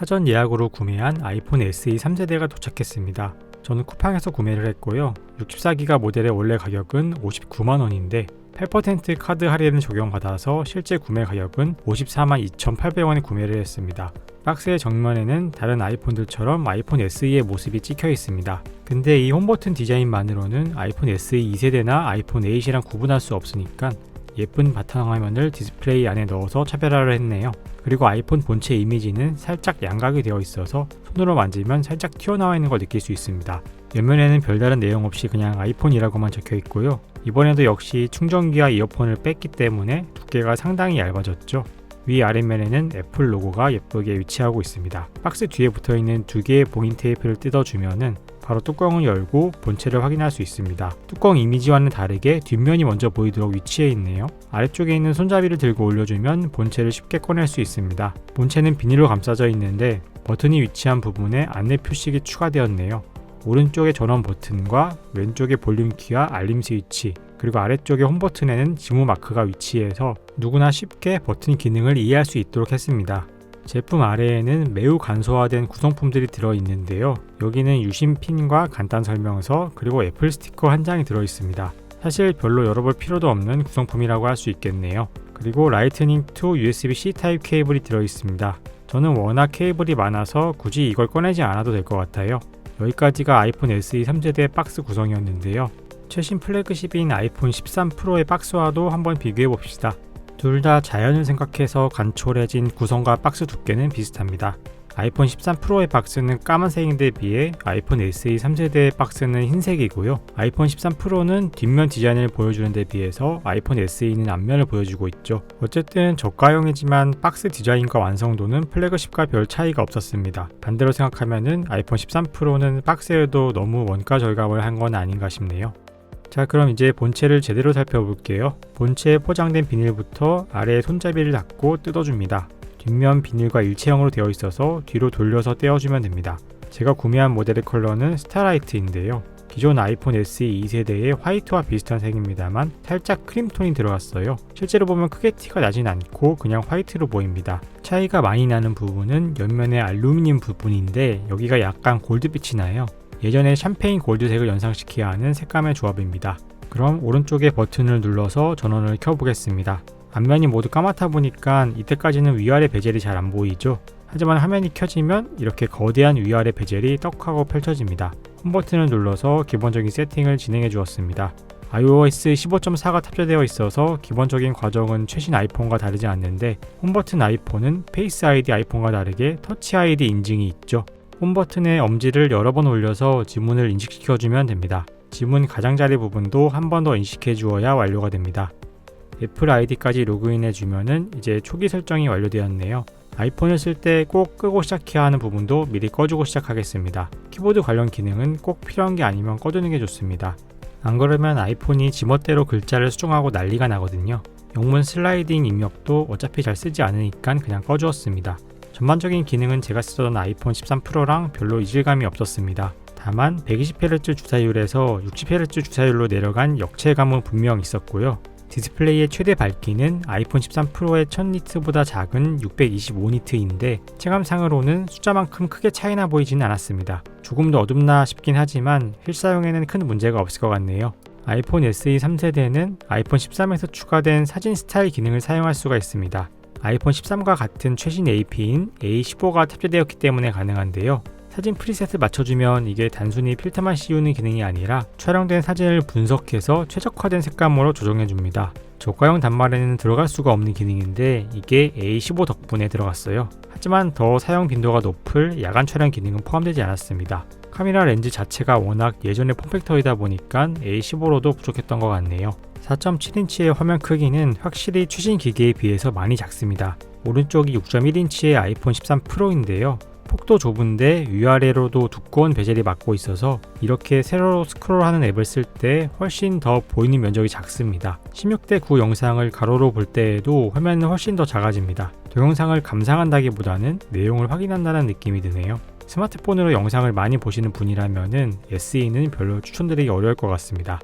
사전 예약으로 구매한 아이폰 SE 3세대가 도착했습니다. 저는 쿠팡에서 구매를 했고요. 64기가 모델의 원래 가격은 59만원인데 8% 카드 할인을 적용받아서 실제 구매 가격은 54만 2,800원에 구매를 했습니다. 박스의 정면에는 다른 아이폰들처럼 아이폰 SE의 모습이 찍혀 있습니다. 근데 이 홈버튼 디자인만으로는 아이폰 SE 2세대나 아이폰 8이랑 구분할 수 없으니까 예쁜 바탕화면을 디스플레이 안에 넣어서 차별화를 했네요. 그리고 아이폰 본체 이미지는 살짝 양각이 되어 있어서 손으로 만지면 살짝 튀어나와 있는 걸 느낄 수 있습니다. 옆면에는 별다른 내용 없이 그냥 아이폰이라고만 적혀 있고요. 이번에도 역시 충전기와 이어폰을 뺐기 때문에 두께가 상당히 얇아졌죠. 위 아랫면에는 애플 로고가 예쁘게 위치하고 있습니다. 박스 뒤에 붙어있는 두 개의 봉인 테이프를 뜯어주면은 바로 뚜껑을 열고 본체를 확인할 수 있습니다. 뚜껑 이미지와는 다르게 뒷면이 먼저 보이도록 위치해 있네요. 아래쪽에 있는 손잡이를 들고 올려주면 본체를 쉽게 꺼낼 수 있습니다. 본체는 비닐로 감싸져 있는데 버튼이 위치한 부분에 안내 표식이 추가되었네요. 오른쪽에 전원 버튼과 왼쪽에 볼륨 키와 알림 스위치, 그리고 아래쪽에 홈 버튼에는 지문 마크가 위치해서 누구나 쉽게 버튼 기능을 이해할 수 있도록 했습니다. 제품 아래에는 매우 간소화된 구성품들이 들어있는데요. 여기는 유심 핀과 간단 설명서, 그리고 애플 스티커 한 장이 들어있습니다. 사실 별로 열어볼 필요도 없는 구성품이라고 할 수 있겠네요. 그리고 라이트닝 투 USB-C 타입 케이블이 들어있습니다. 저는 워낙 케이블이 많아서 굳이 이걸 꺼내지 않아도 될 것 같아요. 여기까지가 아이폰 SE 3세대 박스 구성이었는데요. 최신 플래그십인 아이폰 13 프로의 박스와도 한번 비교해 봅시다. 둘 다 자연을 생각해서 간촐해진 구성과 박스 두께는 비슷합니다. 아이폰 13 프로의 박스는 까만색인데 비해 아이폰 SE 3세대의 박스는 흰색이고요. 아이폰 13 프로는 뒷면 디자인을 보여주는 데 비해서 아이폰 SE는 앞면을 보여주고 있죠. 어쨌든 저가형이지만 박스 디자인과 완성도는 플래그십과 별 차이가 없었습니다. 반대로 생각하면은 아이폰 13 프로는 박스에도 너무 원가 절감을 한 건 아닌가 싶네요. 자, 그럼 이제 본체를 제대로 살펴볼게요. 본체에 포장된 비닐부터 아래에 손잡이를 닫고 뜯어줍니다. 뒷면 비닐과 일체형으로 되어 있어서 뒤로 돌려서 떼어주면 됩니다. 제가 구매한 모델의 컬러는 스타라이트인데요. 기존 아이폰 SE 2세대의 화이트와 비슷한 색입니다만 살짝 크림톤이 들어갔어요. 실제로 보면 크게 티가 나진 않고 그냥 화이트로 보입니다. 차이가 많이 나는 부분은 옆면의 알루미늄 부분인데 여기가 약간 골드빛이 나요. 예전에 샴페인 골드색을 연상시켜야 하는 색감의 조합입니다. 그럼 오른쪽에 버튼을 눌러서 전원을 켜보겠습니다. 앞면이 모두 까맣다 보니까 이때까지는 위아래 베젤이 잘 안 보이죠. 하지만 화면이 켜지면 이렇게 거대한 위아래 베젤이 떡하고 펼쳐집니다. 홈 버튼을 눌러서 기본적인 세팅을 진행해 주었습니다. iOS 15.4가 탑재되어 있어서 기본적인 과정은 최신 아이폰과 다르지 않는데 홈 버튼 아이폰은 페이스 아이디 아이폰과 다르게 터치 아이디 인증이 있죠. 홈 버튼에 엄지를 여러 번 올려서 지문을 인식시켜주면 됩니다. 지문 가장자리 부분도 한 번 더 인식해 주어야 완료가 됩니다. 애플 아이디까지 로그인해주면은 이제 초기 설정이 완료되었네요. 아이폰을 쓸 때 꼭 끄고 시작해야 하는 부분도 미리 꺼주고 시작하겠습니다. 키보드 관련 기능은 꼭 필요한 게 아니면 꺼두는 게 좋습니다. 안 그러면 아이폰이 지멋대로 글자를 수정하고 난리가 나거든요. 영문 슬라이딩 입력도 어차피 잘 쓰지 않으니까 그냥 꺼주었습니다. 전반적인 기능은 제가 쓰던 아이폰 13 프로랑 별로 이질감이 없었습니다. 다만 120Hz 주사율에서 60Hz 주사율로 내려간 역체감은 분명 있었고요. 디스플레이의 최대 밝기는 아이폰 13 프로의 1000니트보다 작은 625니트인데 체감상으로는 숫자만큼 크게 차이나 보이지는 않았습니다. 조금 더 어둡나 싶긴 하지만 실사용에는 큰 문제가 없을 것 같네요. 아이폰 SE 3세대는 아이폰 13에서 추가된 사진 스타일 기능을 사용할 수가 있습니다. 아이폰 13과 같은 최신 AP인 A15가 탑재되었기 때문에 가능한데요. 사진 프리셋을 맞춰주면 이게 단순히 필터만 씌우는 기능이 아니라 촬영된 사진을 분석해서 최적화된 색감으로 조정해줍니다. 저가형 단말에는 들어갈 수가 없는 기능인데 이게 A15 덕분에 들어갔어요. 하지만 더 사용 빈도가 높을 야간 촬영 기능은 포함되지 않았습니다. 카메라 렌즈 자체가 워낙 예전의 폼팩터이다 보니까 A15로도 부족했던 것 같네요. 4.7인치의 화면 크기는 확실히 최신 기기에 비해서 많이 작습니다. 오른쪽이 6.1인치의 아이폰 13 프로인데요. 폭도 좁은데 위아래로도 두꺼운 베젤이 막고 있어서 이렇게 세로로 스크롤하는 앱을 쓸 때 훨씬 더 보이는 면적이 작습니다. 16대 9 영상을 가로로 볼 때에도 화면은 훨씬 더 작아집니다. 동영상을 감상한다기보다는 내용을 확인한다는 느낌이 드네요. 스마트폰으로 영상을 많이 보시는 분이라면 SE는 별로 추천드리기 어려울 것 같습니다.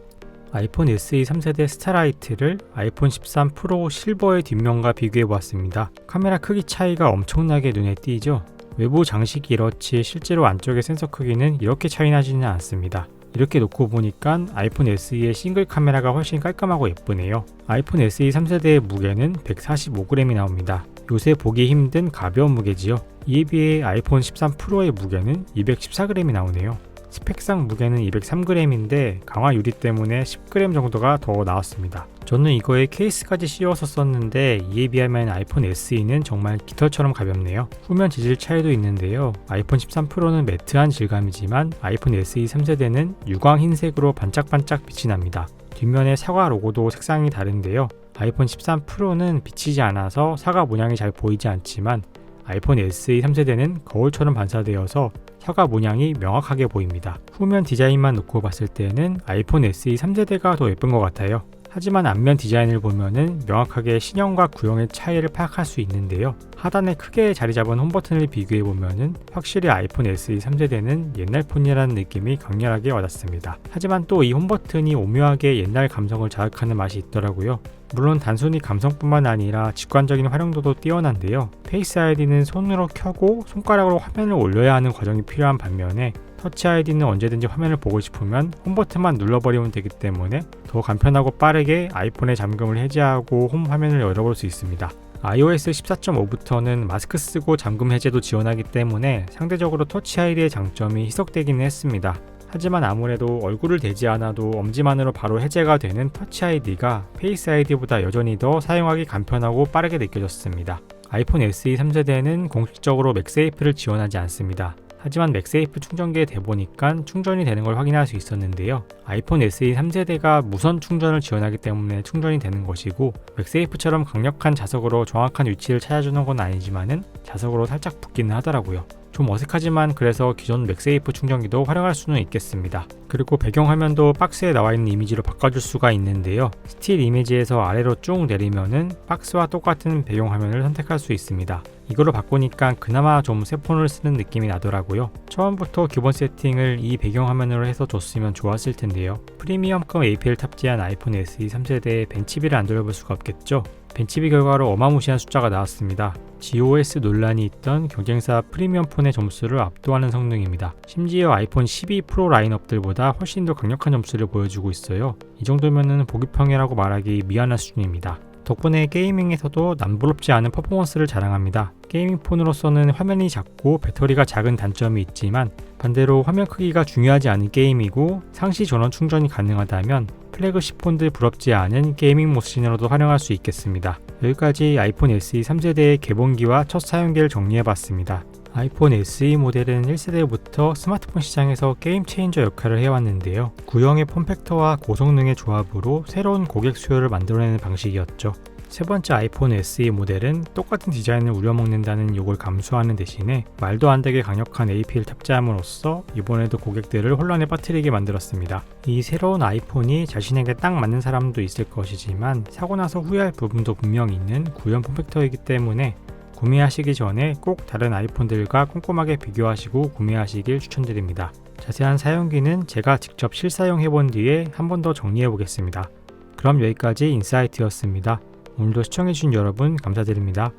아이폰 SE 3세대 스타라이트를 아이폰 13 프로 실버의 뒷면과 비교해 보았습니다. 카메라 크기 차이가 엄청나게 눈에 띄죠? 외부 장식이 이렇지 실제로 안쪽의 센서 크기는 이렇게 차이 나지는 않습니다. 이렇게 놓고 보니까 아이폰 SE의 싱글 카메라가 훨씬 깔끔하고 예쁘네요. 아이폰 SE 3세대의 무게는 145g이 나옵니다. 요새 보기 힘든 가벼운 무게지요. 이에 비해 아이폰 13 프로의 무게는 214g이 나오네요. 스펙상 무게는 203g인데 강화 유리 때문에 10g 정도가 더 나왔습니다. 저는 이거에 케이스까지 씌워서 썼는데 이에 비하면 아이폰 SE는 정말 깃털처럼 가볍네요. 후면 재질 차이도 있는데요. 아이폰 13 프로는 매트한 질감이지만 아이폰 SE 3세대는 유광 흰색으로 반짝반짝 빛이 납니다. 뒷면의 사과 로고도 색상이 다른데요. 아이폰 13 프로는 비치지 않아서 사과 모양이 잘 보이지 않지만 아이폰 SE 3세대는 거울처럼 반사되어서 사과 모양이 명확하게 보입니다. 후면 디자인만 놓고 봤을 때는 아이폰 SE 3세대가 더 예쁜 것 같아요. 하지만 앞면 디자인을 보면은 명확하게 신형과 구형의 차이를 파악할 수 있는데요. 하단에 크게 자리 잡은 홈 버튼을 비교해 보면은 확실히 아이폰 SE 3세대는 옛날 폰이라는 느낌이 강렬하게 와닿습니다. 하지만 또 이 홈 버튼이 오묘하게 옛날 감성을 자극하는 맛이 있더라고요. 물론 단순히 감성뿐만 아니라 직관적인 활용도도 뛰어난데요. 페이스 아이디는 손으로 켜고 손가락으로 화면을 올려야 하는 과정이 필요한 반면에 터치 아이디는 언제든지 화면을 보고 싶으면 홈 버튼만 눌러버리면 되기 때문에 더 간편하고 빠르게 아이폰의 잠금을 해제하고 홈 화면을 열어볼 수 있습니다. iOS 14.5부터는 마스크 쓰고 잠금 해제도 지원하기 때문에 상대적으로 터치 아이디의 장점이 희석되기는 했습니다. 하지만 아무래도 얼굴을 대지 않아도 엄지만으로 바로 해제가 되는 터치 아이디가 페이스 아이디보다 여전히 더 사용하기 간편하고 빠르게 느껴졌습니다. 아이폰 SE 3세대는 공식적으로 맥세이프를 지원하지 않습니다. 하지만 맥세이프 충전기에 대보니까 충전이 되는 걸 확인할 수 있었는데요. 아이폰 SE 3세대가 무선 충전을 지원하기 때문에 충전이 되는 것이고 맥세이프처럼 강력한 자석으로 정확한 위치를 찾아주는 건 아니지만은 자석으로 살짝 붙기는 하더라고요. 좀 어색하지만 그래서 기존 맥세이프 충전기도 활용할 수는 있겠습니다. 그리고 배경화면도 박스에 나와있는 이미지로 바꿔줄 수가 있는데요. 스틸 이미지에서 아래로 쭉 내리면은 박스와 똑같은 배경화면을 선택할 수 있습니다. 이거로 바꾸니까 그나마 좀 새 폰을 쓰는 느낌이 나더라고요. 처음부터 기본 세팅을 이 배경화면으로 해서 줬으면 좋았을 텐데요. 프리미엄급 AP를 탑재한 아이폰 SE 3세대에 벤치비를 안 돌려볼 수가 없겠죠. 벤치비 결과로 어마무시한 숫자가 나왔습니다. GOS 논란이 있던 경쟁사 프리미엄 폰의 점수를 압도하는 성능입니다. 심지어 아이폰 12 프로 라인업들보다 훨씬 더 강력한 점수를 보여주고 있어요. 이 정도면은 보기 평이라고 말하기 미안한 수준입니다. 덕분에 게이밍에서도 남부럽지 않은 퍼포먼스를 자랑합니다. 게이밍 폰으로서는 화면이 작고 배터리가 작은 단점이 있지만 반대로 화면 크기가 중요하지 않은 게임이고 상시 전원 충전이 가능하다면 플래그십 폰들 부럽지 않은 게이밍 머신으로도 활용할 수 있겠습니다. 여기까지 아이폰 SE 3세대의 개봉기와 첫 사용기를 정리해봤습니다. 아이폰 SE 모델은 1세대부터 스마트폰 시장에서 게임 체인저 역할을 해왔는데요. 구형의 폼팩터와 고성능의 조합으로 새로운 고객 수요를 만들어내는 방식이었죠. 세 번째 아이폰 SE 모델은 똑같은 디자인을 우려먹는다는 욕을 감수하는 대신에 말도 안 되게 강력한 AP를 탑재함으로써 이번에도 고객들을 혼란에 빠뜨리게 만들었습니다. 이 새로운 아이폰이 자신에게 딱 맞는 사람도 있을 것이지만 사고 나서 후회할 부분도 분명 있는 구형 폼팩터이기 때문에 구매하시기 전에 꼭 다른 아이폰들과 꼼꼼하게 비교하시고 구매하시길 추천드립니다. 자세한 사용기는 제가 직접 실사용해본 뒤에 한 번 더 정리해보겠습니다. 그럼 여기까지 인사이트였습니다. 오늘도 시청해주신 여러분 감사드립니다.